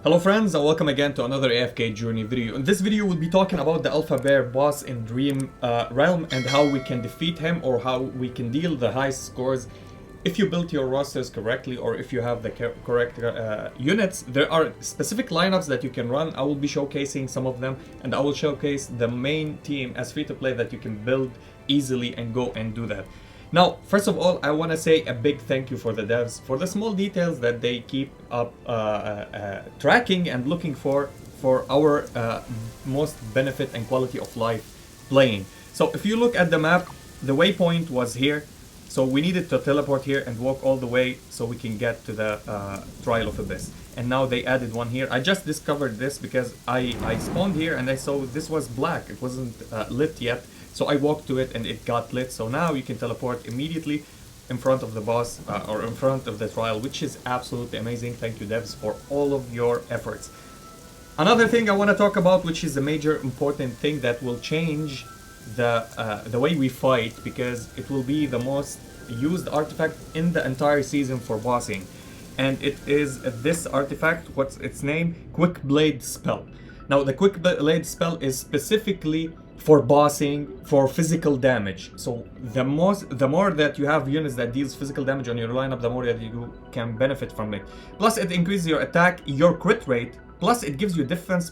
Hello friends and welcome again to another AFK journey video. In this video we'll be talking about the Alpha Bear boss in Dream Realm and how we can defeat him or how we can deal the high scores if you built your rosters correctly or if you have the correct units. There are specific lineups that you can run. I will be showcasing some of them and I will showcase the main team as free to play that you can build easily and go and do that. Now, first of all, I want to say a big thank you for the devs for the small details that they keep up tracking and looking for our most benefit and quality of life playing. So if you look at the map, the waypoint was here. So we needed to teleport here and walk all the way so we can get to the Trial of Abyss. And now they added one here. I just discovered this because I spawned here and I saw this was black. It wasn't lit yet. So I walked to it and it got lit. So now you can teleport immediately in front of the boss or in front of the trial, which is absolutely amazing. Thank you devs for all of your efforts. Another thing I want to talk about, which is a major important thing that will change the way we fight, because it will be the most used artifact in the entire season for bossing. And it is this artifact, what's its name? Quickblade spell. Now the Quickblade spell is specifically for bossing, for physical damage. So the more that you have units that deals physical damage on your lineup, the more that you can benefit from it. Plus it increases your attack, your crit rate, plus it gives you defense,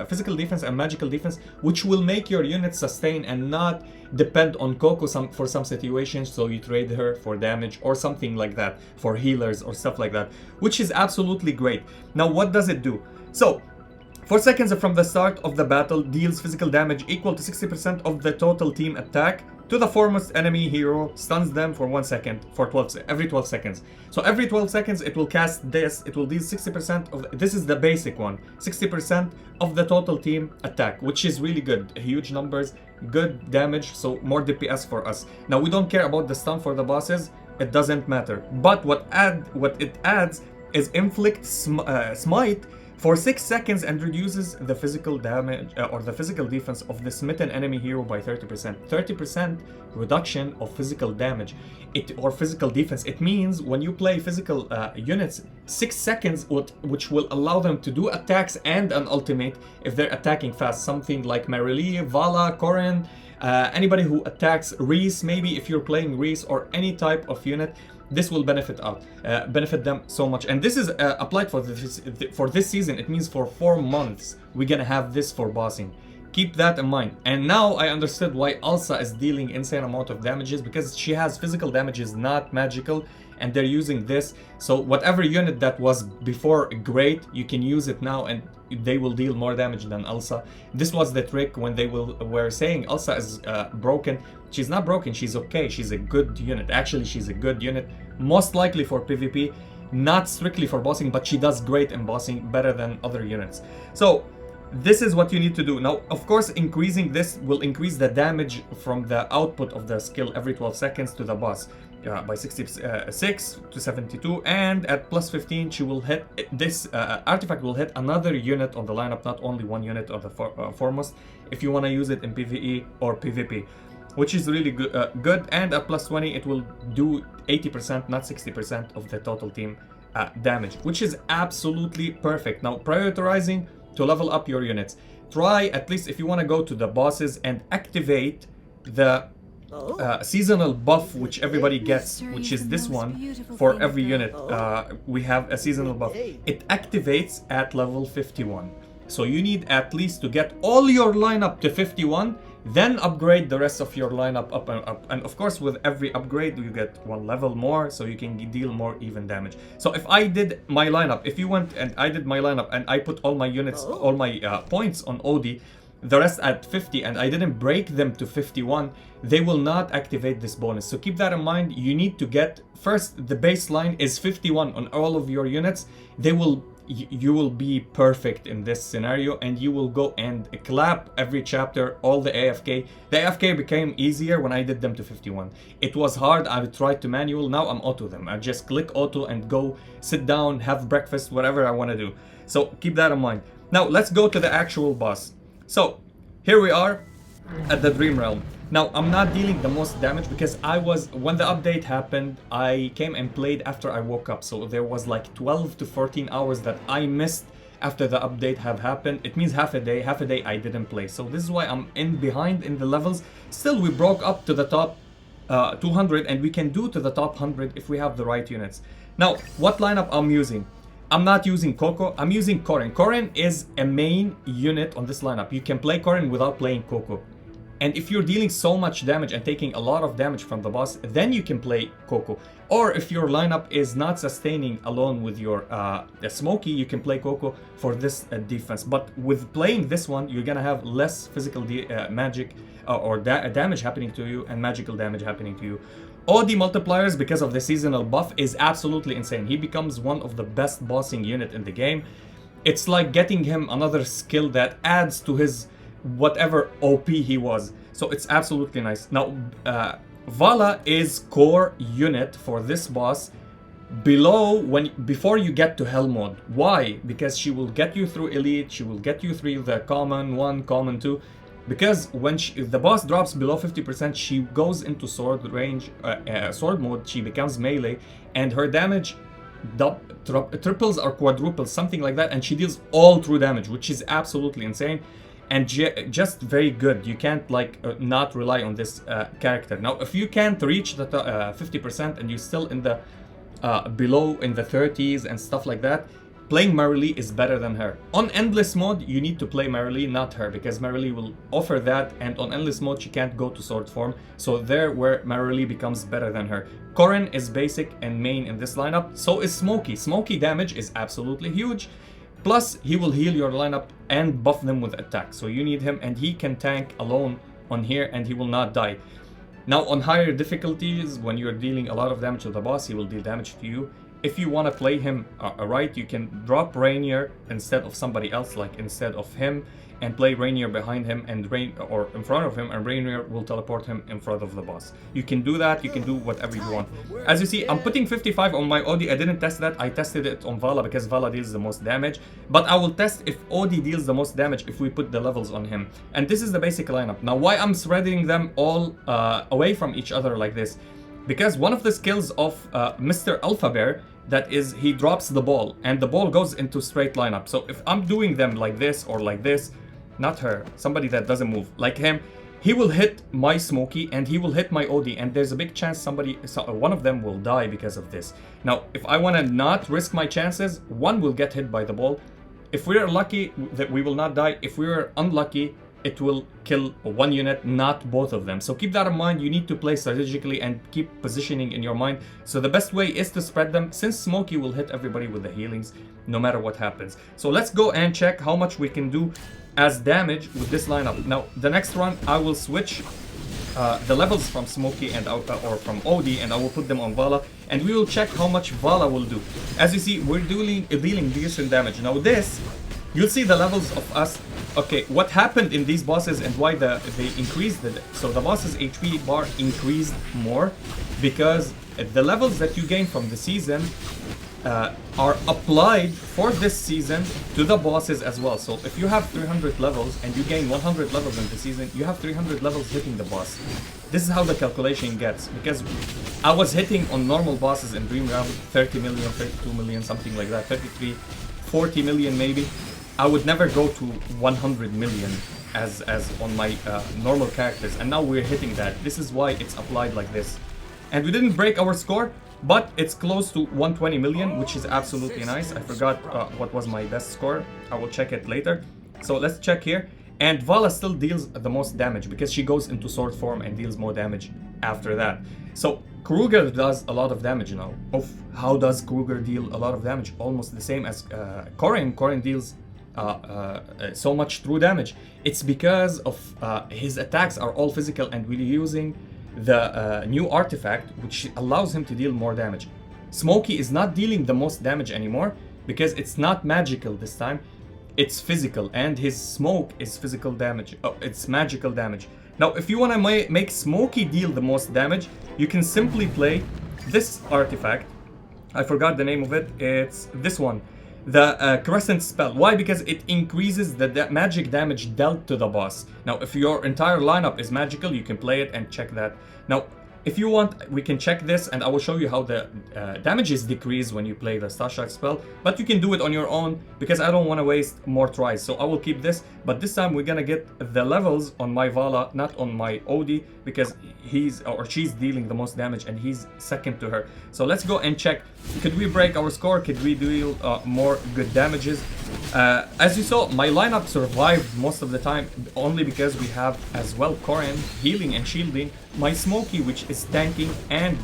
physical defense and magical defense, which will make your units sustain and not depend on Coco for some situations, so you trade her for damage or something like that, for healers or stuff like that, which is absolutely great. Now what does it do? So 4 seconds from the start of the battle, deals physical damage equal to 60% of the total team attack to the foremost enemy hero, stuns them for 1 second, for every 12 seconds. So every 12 seconds it will cast this, it will deal 60% of, this is the basic one, 60% of the total team attack, which is really good. Huge numbers, good damage, so more DPS for us. Now we don't care about the stun for the bosses, it doesn't matter. But what it adds is inflict smite for 6 seconds and reduces the physical damage or the physical defense of the smitten enemy hero by 30%. 30% reduction of physical damage or physical defense. It means when you play physical units, 6 seconds, which will allow them to do attacks and an ultimate if they're attacking fast. Something like Marilee, Vala, Corrin, anybody who attacks Reese, maybe if you're playing Reese or any type of unit, this will benefit them so much. And this is applied for this season. It means for 4 months we're gonna have this for bossing. Keep that in mind. And now I understood why Elsa is dealing insane amount of damages, because she has physical damages, not magical, and they're using this. So whatever unit that was before great, you can use it now and they will deal more damage than Elsa. This was the trick when they were saying Elsa is broken. She's not broken, she's okay, she's a good unit. Actually, she's a good unit, most likely for PvP, not strictly for bossing, but she does great in bossing, better than other units. So this is what you need to do. Now, of course, increasing this will increase the damage from the output of the skill every 12 seconds to the boss by 66 to 72, and at plus 15 she will hit, this artifact will hit another unit on the lineup, not only one unit of the foremost, if you want to use it in PvE or PvP, which is really good. And at plus 20 it will do 80%, not 60% of the total team damage, which is absolutely perfect. Now, prioritizing to level up your units, try at least, if you want to go to the bosses and activate the seasonal buff which everybody gets, which is this one for every unit. We have a seasonal buff. It activates at level 51. So you need at least to get all your lineup to 51, then upgrade the rest of your lineup up and up. And of course, with every upgrade, you get 1 level more, so you can deal more even damage. So if I did my lineup, if you went and I did my lineup and I put all my units, all my points on OD, the rest at 50, and I didn't break them to 51, they will not activate this bonus. So keep that in mind. You need to get, first, the baseline is 51 on all of your units. You will be perfect in this scenario, and you will go and clap every chapter, all the AFK. The AFK became easier when I did them to 51. It was hard, I tried to manual, now I'm auto them. I just click auto and go sit down, have breakfast, whatever I want to do. So keep that in mind. Now let's go to the actual boss. So here we are at the Dream Realm. Now, I'm not dealing the most damage because when the update happened, I came and played after I woke up. So there was like 12 to 14 hours that I missed after the update have happened. It means half a day I didn't play. So this is why I'm behind in the levels. Still, we broke up to the top 200, and we can do to the top 100 if we have the right units. Now, what lineup I'm using? I'm not using Coco, I'm using Corrin. Corrin is a main unit on this lineup. You can play Corrin without playing Coco. And if you're dealing so much damage and taking a lot of damage from the boss, then you can play Coco. Or if your lineup is not sustaining alone with your Smokey, you can play Coco for this defense. But with playing this one, you're gonna have less physical magic or damage happening to you and magical damage happening to you. OD multipliers, because of the seasonal buff, is absolutely insane. He becomes one of the best bossing unit in the game. It's like getting him another skill that adds to his whatever OP he was. So it's absolutely nice. Now, Vala is core unit for this boss before you get to Hell mode. Why? Because she will get you through Elite, she will get you through the Common 1, Common 2. Because if the boss drops below 50%, she goes into sword range, sword mode, she becomes melee, and her damage triples or quadruples, something like that, and she deals all true damage, which is absolutely insane. And just very good. You can't like not rely on this character. Now, if you can't reach the 50% and you're still in the below in the 30s and stuff like that, playing Marilee is better than her. On endless mode, you need to play Marilee, not her, because Marilee will offer that, and on endless mode, she can't go to sword form. So there where Marilee becomes better than her. Corrin is basic and main in this lineup. So is Smokey. Smokey damage is absolutely huge. Plus, he will heal your lineup and buff them with attack. So you need him, and he can tank alone on here, and he will not die. Now, on higher difficulties, when you're dealing a lot of damage to the boss, he will deal damage to you. If you want to play him right, you can drop Rainier instead of somebody else, like instead of him, and play Rainier behind him and or in front of him, and Rainier will teleport him in front of the boss. You can do that, you can do whatever you want. As you see, I'm putting 55 on my OD. I didn't test that, I tested it on Vala because Vala deals the most damage. But I will test if OD deals the most damage if we put the levels on him. And this is the basic lineup. Now, why I'm spreading them all away from each other like this? Because one of the skills of Mr. Alpha Bear, that is, he drops the ball, and the ball goes into straight lineup. So if I'm doing them like this or like this, not her, somebody that doesn't move, like him, he will hit my Smokey and he will hit my OD, and there's a big chance one of them will die because of this. Now, if I want to not risk my chances, one will get hit by the ball. If we're lucky, that we will not die. If we're unlucky, it will kill one unit, not both of them. So keep that in mind. You need to play strategically and keep positioning in your mind. So the best way is to spread them, since Smokey will hit everybody with the healings no matter what happens. So let's go and check how much we can do as damage with this lineup. Now, the next run, I will switch the levels from Smokey and or from OD, and I will put them on Vala, and we will check how much Vala will do. As you see, we're dealing decent damage. Now this, you'll see the levels of us. Okay, what happened in these bosses and why they increased it. So the boss's HP bar increased more because the levels that you gain from the season are applied for this season to the bosses as well. So if you have 300 levels and you gain 100 levels in the season, you have 300 levels hitting the boss. This is how the calculation gets, because I was hitting on normal bosses in Dream Realm 30 million, 32 million, something like that, 33, 40 million maybe. I would never go to 100 million as on my normal characters, and now we're hitting that. This is why it's applied like this. And we didn't break our score, but it's close to 120 million, which is absolutely nice. I forgot what was my best score. I will check it later. So let's check here. And Vala still deals the most damage because she goes into sword form and deals more damage after that. So Kruger does a lot of damage now. How does Kruger deal a lot of damage? Almost the same as Corrin. Corrin deals so much true damage. It's because of his attacks are all physical, and we're using the new artifact, which allows him to deal more damage. Smokey is not dealing the most damage anymore because it's not magical this time, it's physical, and his smoke is physical damage. It's magical damage. Now, if you want to make Smokey deal the most damage, you can simply play this artifact. I forgot the name of it. It's this one, the Crescent spell. Why? Because it increases the magic damage dealt to the boss. Now, if your entire lineup is magical, you can play it and check that. Now, If you want, we can check this and I will show you how the damage is decreased when you play the Starstruck spell. But you can do it on your own because I don't want to waste more tries. So I will keep this. But this time we're gonna get the levels on my Vala, not on my Odie, because he's or she's dealing the most damage and he's second to her. So let's go and check. Could we break our score? Could we deal more good damages? As you saw, my lineup survived most of the time only because we have as well Corrin healing and shielding, my Smokey which is tanking, and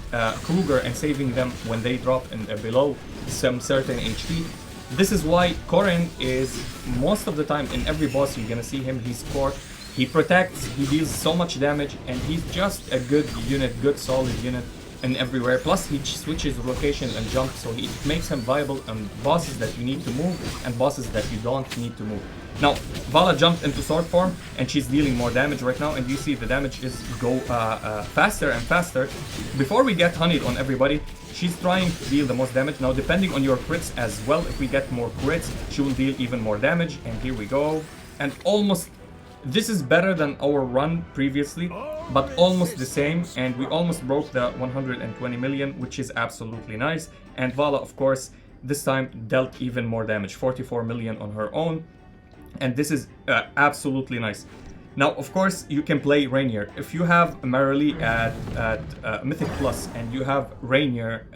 Kruger and saving them when they drop in, below some certain HP. This is why Corrin is most of the time in every boss you're gonna see him, he's core, he protects, he deals so much damage, and he's just a good unit, good solid unit and everywhere. Plus he switches location and jump, so it makes him viable on bosses that you need to move and bosses that you don't need to move. Now Vala jumped into sword form and she's dealing more damage right now, and you see the damage is go faster and faster. Before we get honeyed on everybody, she's trying to deal the most damage. Now depending on your crits as well, if we get more crits she will deal even more damage. And here we go, and almost this is better than our run previously, but almost the same, and we almost broke the 120 million, which is absolutely nice. And Vala, of course, this time dealt even more damage, 44 million on her own, and this is absolutely nice. Now, of course, you can play Rainier. If you have Marilee at Mythic Plus and you have Rainier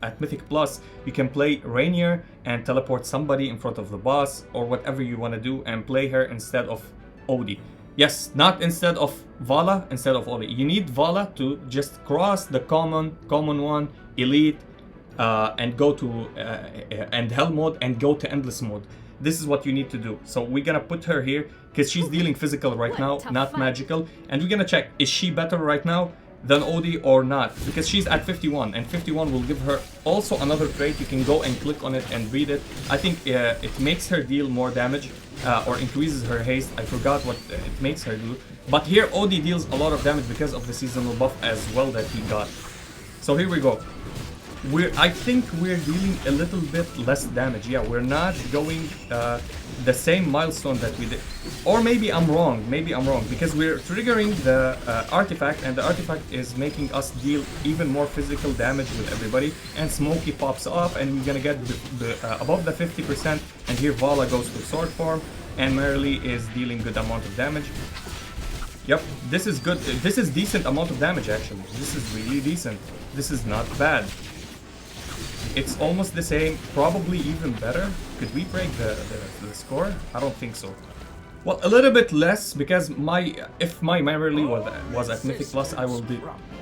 at Mythic Plus, you can play Rainier and teleport somebody in front of the boss or whatever you want to do and play her instead of Odie. Yes, not instead of Vala, instead of Odie. You need Vala to just cross the common one, elite, and go to and hell mode and go to endless mode. This is what you need to do. So we're gonna put her here because she's dealing physical right now, not magical. And we're gonna check, is she better right now than Odie or not? Because she's at 51, and 51 will give her also another trait. You can go and click on it and read it. I think it makes her deal more damage or increases her haste. I forgot what it makes her do. But here Odie deals a lot of damage because of the seasonal buff as well that he got. So here we go. I think we're dealing a little bit less damage. Yeah, we're not going the same milestone that we did. Or maybe I'm wrong, because we're triggering the artifact, and the artifact is making us deal even more physical damage with everybody. And Smokey pops up, and we're gonna get above the 50%. And here Vala goes to sword form, and Marilee is dealing good amount of damage. Yep, this is good. This is decent amount of damage actually. This is really decent. This is not bad. It's almost the same, probably even better. Could we break the score? I don't think so. Well, a little bit less, because if my Marilee was at Mythic Plus, I will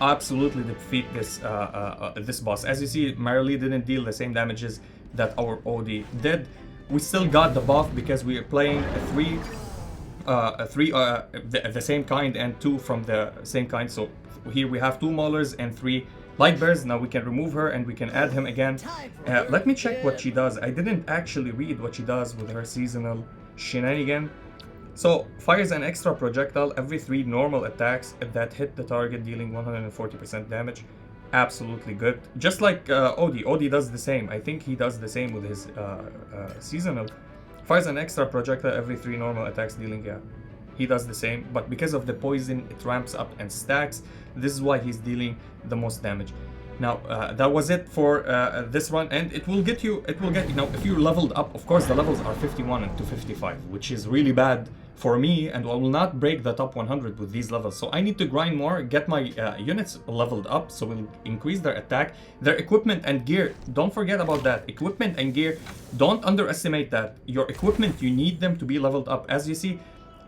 absolutely defeat this this boss. As you see, Marilee didn't deal the same damages that our Odie did. We still got the buff because we are playing the same kind and 2 from the same kind. So here we have 2 Maulers and 3 Light Bears. Now we can remove her and we can add him again. Let me check what she does. I didn't actually read what she does with her seasonal shenanigan. So, fires an extra projectile every 3 normal attacks that hit the target, dealing 140% damage. Absolutely good. Just like Odie. Odie does the same. I think he does the same with his seasonal. Fires an extra projectile every 3 normal attacks, dealing, yeah. He does the same, but because of the poison, it ramps up and stacks. This is why he's dealing the most damage. Now, that was it for this run, and it will get you, now, if you leveled up, of course, the levels are 51 and to 55, which is really bad for me, and I will not break the top 100 with these levels. So I need to grind more, get my units leveled up, so we'll increase their attack, their equipment and gear. Don't forget about that. Equipment and gear, don't underestimate that. Your equipment, you need them to be leveled up. As you see,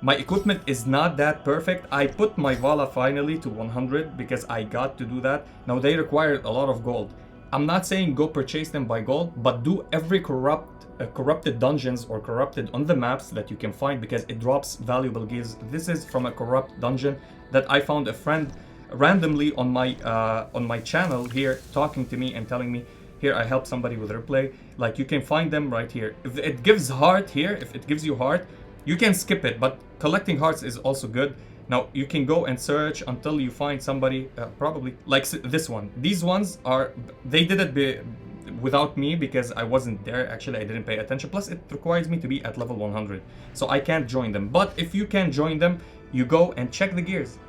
my equipment is not that perfect. I put my Vala finally to 100 because I got to do that. Now they require a lot of gold. I'm not saying go purchase them by gold, but do every corrupted dungeons or corrupted on the maps that you can find, because it drops valuable gears. This is from a corrupt dungeon that I found a friend randomly on my channel here talking to me and telling me, here I help somebody with their play. Like, you can find them right here. If it gives heart here, if it gives you heart, you can skip it, but collecting hearts is also good. Now, you can go and search until you find somebody, probably, like this one. These ones are, they did it without me because I wasn't there. Actually, I didn't pay attention. Plus, it requires me to be at level 100. So I can't join them. But if you can join them, you go and check the gears.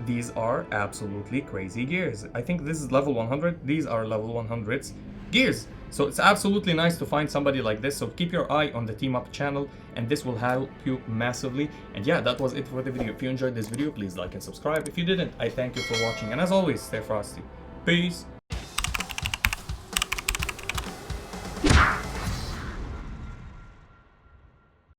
these are absolutely crazy gears. I think this is level 100. These are level 100s gears. So it's absolutely nice to find somebody like this. So keep your eye on the team up channel, and this will help you massively. And yeah, that was it for the video. If you enjoyed this video, please like and subscribe. If you didn't, I thank you for watching. And as always, stay frosty. Peace.